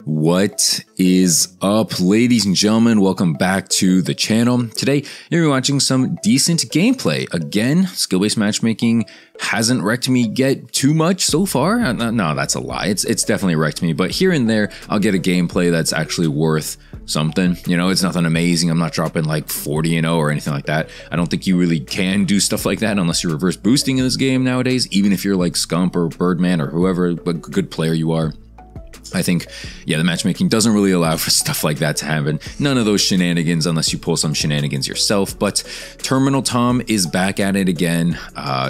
What is up, ladies and gentlemen? Welcome back to the channel. Today, you're gonna be watching some decent gameplay. Again, skill-based matchmaking hasn't wrecked me yet too much so far. No, that's a lie. It's definitely wrecked me, but here and there, I'll get a gameplay that's actually worth something. You know, it's nothing amazing. I'm not dropping like 40-0 or anything like that. I don't think you really can do stuff like that unless you're reverse boosting in this game nowadays, even if you're like Scump or Birdman or whoever, what good player you are. I think, yeah, the matchmaking doesn't really allow for stuff like that to happen. None of those shenanigans unless you pull some shenanigans yourself. But Terminal Tom is back at it again.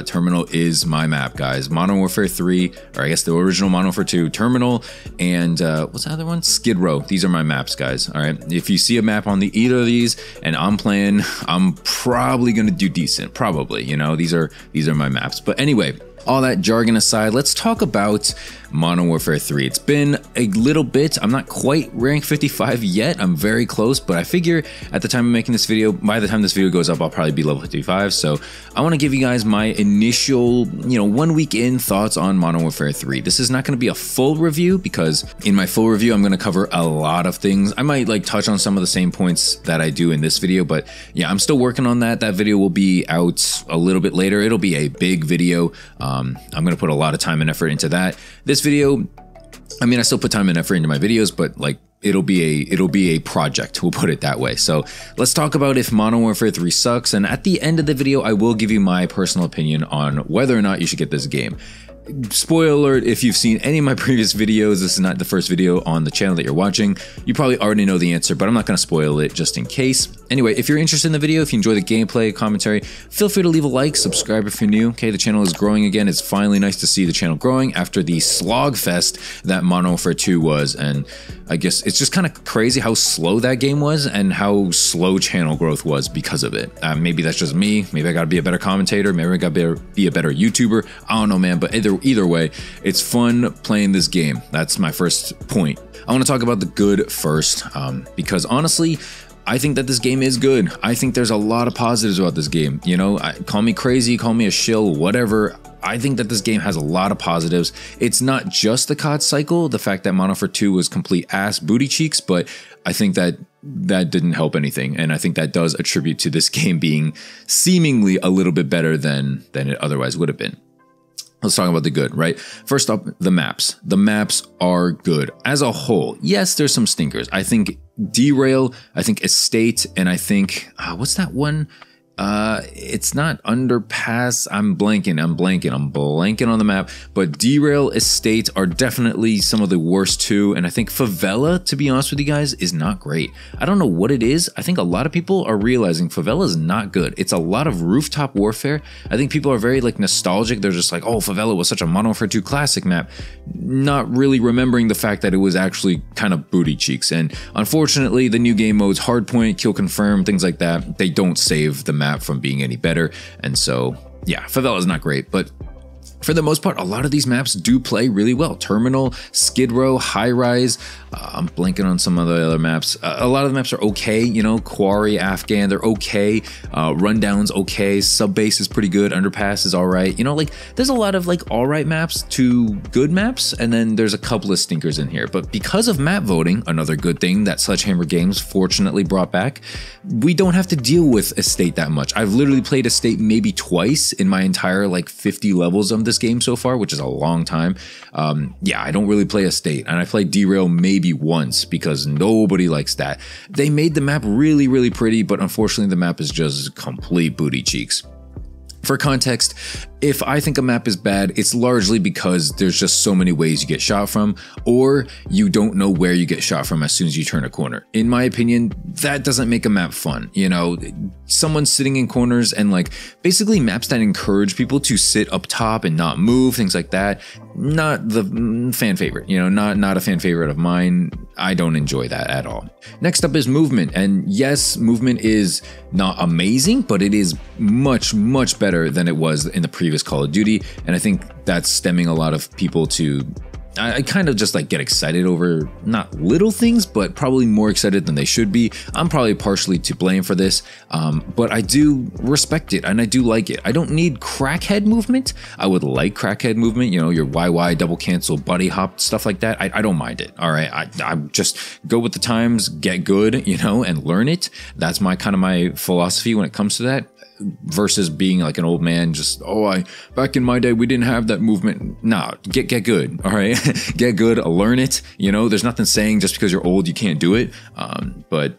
Terminal is my map, guys. Modern Warfare 3, or I guess the original Modern Warfare 2, Terminal, and what's the other one? Skid Row. These are my maps, guys. All right. If you see a map on either of these and I'm playing, I'm probably going to do decent. Probably, you know, these are my maps. But anyway, all that jargon aside, let's talk about Modern Warfare 3. It's been a little bit. I'm not quite rank 55 yet. I'm very close, but I figure at the time of making this video, by the time this video goes up, I'll probably be level 55. So I want to give you guys my initial, 1 week in thoughts on Modern Warfare 3. This is not going to be a full review because in my full review, I'm going to cover a lot of things. I might like touch on some of the same points that I do in this video, but yeah, I'm still working on that. That video will be out a little bit later. It'll be a big video. I'm going to put a lot of time and effort into that. This video, I mean, I still put time and effort into my videos, but like it'll be a project, we'll put it that way. So let's talk about if Modern Warfare 3 sucks, and at the end of the video I will give you my personal opinion on whether or not you should get this game. Spoiler alert, if you've seen any of my previous videos, this is not the first video on the channel that you're watching, you probably already know the answer, but I'm not going to spoil it just in case. Anyway, if you're interested in the video, if you enjoy the gameplay, commentary, feel free to leave a like, subscribe if you're new. Okay, the channel is growing again. It's finally nice to see the channel growing after the slog fest that Modern Warfare 2 was, and I guess it's just kind of crazy how slow that game was and how slow channel growth was because of it. Maybe that's just me. Maybe I got to be a better commentator. Maybe I got to be a better YouTuber. I don't know, man, but either way, it's fun playing this game. That's my first point. I want to talk about the good first, because honestly, I think that this game is good. I think there's a lot of positives about this game. You know, call me crazy, call me a shill, whatever. I think that this game has a lot of positives. It's not just the COD cycle, the fact that Modern Warfare 2 was complete ass booty cheeks, but I think that didn't help anything. And I think that does attribute to this game being seemingly a little bit better than it otherwise would have been. Let's talk about the good, right? First up, the maps. The maps are good as a whole. Yes, there's some stinkers. I think Derail, I think Estate, and I think, what's that one? It's not Underpass. I'm blanking on the map, but Derail, Estate are definitely some of the worst too. And I think Favela, to be honest with you guys, is not great. I don't know what it is. I think a lot of people are realizing Favela is not good. It's a lot of rooftop warfare. I think people are very like nostalgic. They're just like, oh, Favela was such a Modern Warfare 2 classic map, not really remembering the fact that it was actually kind of booty cheeks. And unfortunately, the new game modes, hardpoint, kill confirm, things like that, they don't save the map from being any better. And so yeah, Favela is not great, but for the most part, a lot of these maps do play really well. Terminal, Skid Row, High Rise. I'm blanking on some of the other maps. A lot of the maps are okay, you know, Quarry, Afghan, they're okay. Rundown's okay. Subbase is pretty good. Underpass is all right. You know, like there's a lot of like all right maps to good maps, and then there's a couple of stinkers in here. But because of map voting, another good thing that Sledgehammer Games fortunately brought back, we don't have to deal with Estate that much. I've literally played Estate maybe twice in my entire like 50 levels of this game so far, which is a long time. Yeah, I don't really play Estate, and I played Derail maybe once because nobody likes that. They made the map really, really pretty, but unfortunately the map is just complete booty cheeks. For context, if I think a map is bad, it's largely because there's just so many ways you get shot from, or you don't know where you get shot from as soon as you turn a corner. In my opinion, that doesn't make a map fun. You know, someone sitting in corners and like basically maps that encourage people to sit up top and not move, things like that. Not the fan favorite, you know, not a fan favorite of mine. I don't enjoy that at all. Next up is movement. And yes, movement is not amazing, but it is much, much better than it was in the previous Call of Duty. And I think that's stemming a lot of people to I kind of just like get excited over not little things, but probably more excited than they should be. I'm probably partially to blame for this, but I do respect it and I do like it. I don't need crackhead movement. I would like crackhead movement, you know, your YY, double cancel, buddy hop, stuff like that. I don't mind it. All right. I just go with the times, get good, you know, and learn it. That's my kind of my philosophy when it comes to that. Versus being like an old man, just, back in my day, we didn't have that movement. Nah, get good. All right. Get good, learn it. You know, there's nothing saying just because you're old, you can't do it. But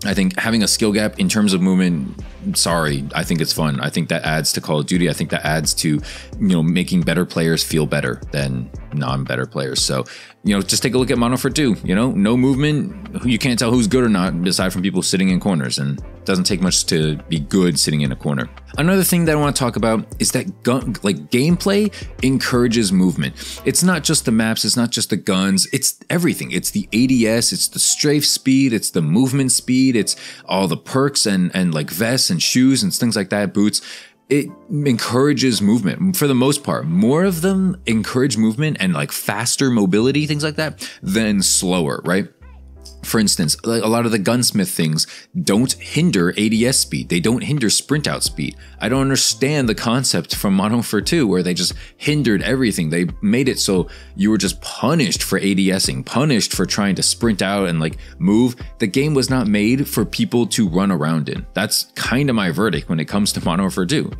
I think having a skill gap in terms of movement, sorry, I think it's fun. I think that adds to Call of Duty. I think that adds to, you know, making better players feel better than non-better players. So, you know, just take a look at Modern Warfare 2, you know, no movement. You can't tell who's good or not aside from people sitting in corners, and it doesn't take much to be good sitting in a corner. Another thing that I want to talk about is that gameplay encourages movement. It's not just the maps, it's not just the guns, it's everything. It's the ADS, it's the strafe speed, it's the movement speed, it's all the perks and like vests and shoes and things like that, boots. It encourages movement for the most part. More of them encourage movement and like faster mobility, things like that, than slower, right? For instance, a lot of the gunsmith things don't hinder ADS speed. They don't hinder sprint out speed. I don't understand the concept from Modern Warfare 2 where they just hindered everything. They made it so you were just punished for ADSing, punished for trying to sprint out and like move. The game was not made for people to run around in. That's kind of my verdict when it comes to Modern Warfare 2.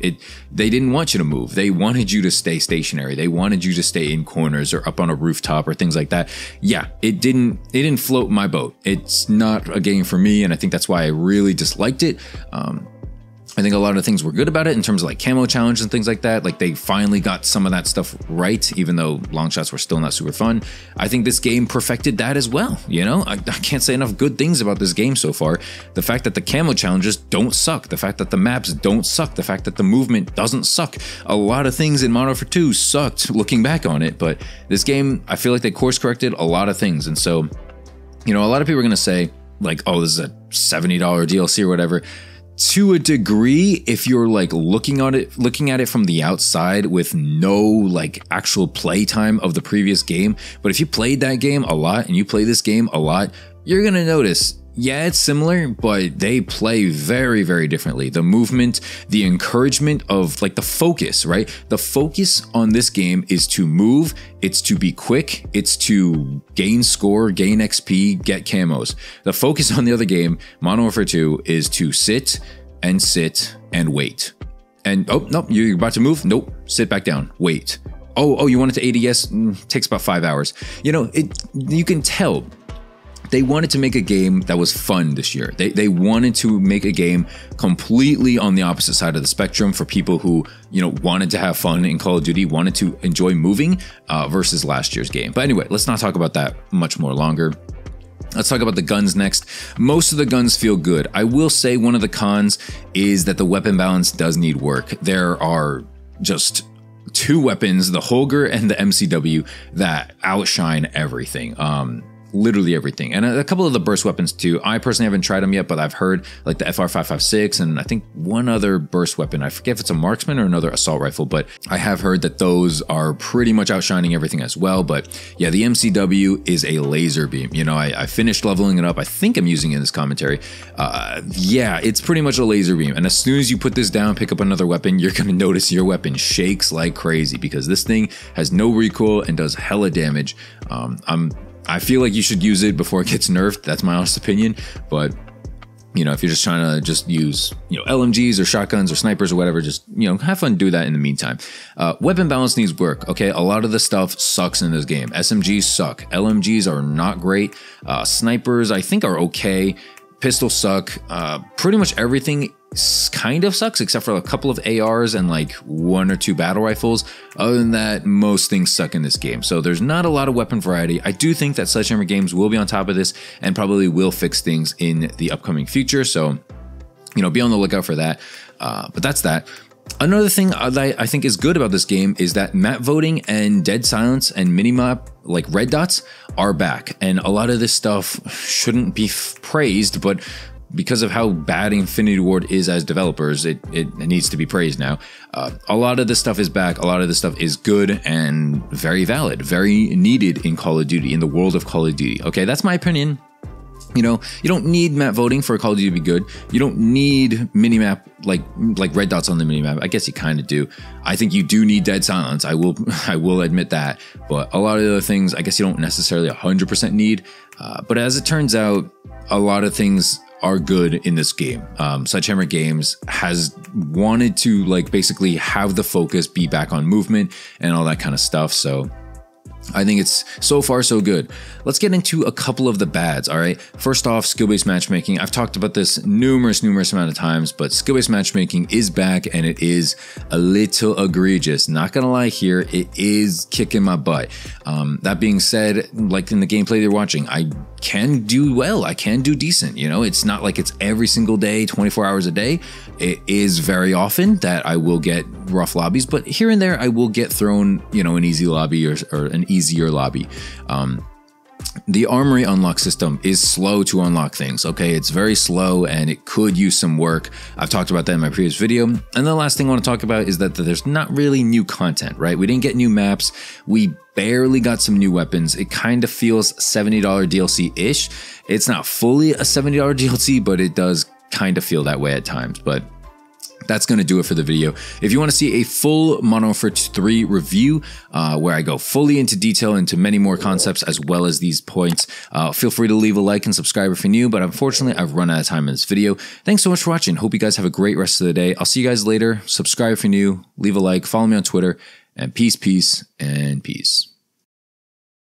They didn't want you to move. They wanted you to stay stationary. They wanted you to stay in corners or up on a rooftop or things like that. Yeah, it didn't float my boat. It's not a game for me, and I think that's why I really disliked it. I think a lot of things were good about it in terms of like camo challenge and things like that. Like they finally got some of that stuff right, even though long shots were still not super fun. I think this game perfected that as well. You know, I can't say enough good things about this game so far. The fact that the camo challenges don't suck. The fact that the maps don't suck. The fact that the movement doesn't suck. A lot of things in Modern Warfare 2 sucked looking back on it, but this game, I feel like they course corrected a lot of things. And so, you know, a lot of people are going to say like, oh, this is a $70 DLC or whatever. To a degree, if you're like looking at it from the outside with no like actual play time of the previous game. But if you played that game a lot and you play this game a lot, you're going to notice, yeah, it's similar, but they play very, very differently. The movement, the encouragement of like the focus, right? The focus on this game is to move, it's to be quick, it's to gain score, gain XP, get camos. The focus on the other game, Modern Warfare 2, is to sit and wait. And oh, nope, you're about to move? Nope, sit back down, wait. Oh, you want it to ADS? Takes about 5 hours. You know, you can tell. They wanted to make a game that was fun this year. They wanted to make a game completely on the opposite side of the spectrum for people who, you know, wanted to have fun in Call of Duty, wanted to enjoy moving versus last year's game. But anyway, let's not talk about that much more longer. Let's talk about the guns next. Most of the guns feel good. I will say one of the cons is that the weapon balance does need work. There are just two weapons, the Holger and the MCW, that outshine everything. Literally everything. And a couple of the burst weapons too. I personally haven't tried them yet, but I've heard like the FR556 and I think one other burst weapon. I forget if it's a marksman or another assault rifle, but I have heard that those are pretty much outshining everything as well. But yeah, the MCW is a laser beam. You know, I finished leveling it up. I think I'm using it in this commentary. Yeah, it's pretty much a laser beam. And as soon as you put this down, pick up another weapon, you're going to notice your weapon shakes like crazy because this thing has no recoil and does hella damage. I feel like you should use it before it gets nerfed. That's my honest opinion. But, you know, if you're just trying to just use, you know, LMGs or shotguns or snipers or whatever, just, you know, have fun, do that in the meantime. Weapon balance needs work. Okay. A lot of the stuff sucks in this game. SMGs suck. LMGs are not great. Snipers, I think, are okay. Pistols suck. Pretty much everything kind of sucks except for a couple of ARs and like 1 or 2 battle rifles. Other than that, most things suck in this game. So there's not a lot of weapon variety. I do think that Sledgehammer Games will be on top of this and probably will fix things in the upcoming future. So, you know, be on the lookout for that. But that's that. Another thing that I think is good about this game is that map voting and dead silence and minimap, like red dots, are back. And a lot of this stuff shouldn't be praised, but because of how bad Infinity Ward is as developers, it needs to be praised now. A lot of this stuff is back. A lot of this stuff is good and very valid, very needed in Call of Duty, in the world of Call of Duty. Okay, that's my opinion. You know, you don't need map voting for a Call of Duty to be good. You don't need minimap like red dots on the minimap. I guess you kind of do. I think you do need dead silence. I will admit that. But a lot of the other things, I guess you don't necessarily 100% need. But as it turns out, a lot of things are good in this game. Sledgehammer Games has wanted to like basically have the focus be back on movement and all that kind of stuff. So I think it's so far so good. Let's get into a couple of the bads, all right? First off, skill-based matchmaking. I've talked about this numerous amount of times, but skill-based matchmaking is back and it is a little egregious. Not gonna lie here, it is kicking my butt. That being said, like in the gameplay you're watching, I can do well, I can do decent, you know? It's not like it's every single day, 24 hours a day. It is very often that I will get rough lobbies, but here and there I will get thrown, you know, an easy lobby or an easier lobby. The armory unlock system is slow to unlock things, okay? It's very slow and it could use some work. I've talked about that in my previous video. And the last thing I want to talk about is that there's not really new content, right? We didn't get new maps. We barely got some new weapons. It kind of feels $70 DLC-ish. It's not fully a $70 DLC, but it does kind of feel that way at times. But that's going to do it for the video. If you want to see a full Modern Warfare 3 review, where I go fully into detail into many more concepts as well as these points, feel free to leave a like and subscribe if you're new, but unfortunately I've run out of time in this video. Thanks so much for watching. Hope you guys have a great rest of the day. I'll see you guys later. Subscribe if you're new, leave a like, follow me on Twitter, and peace, and peace.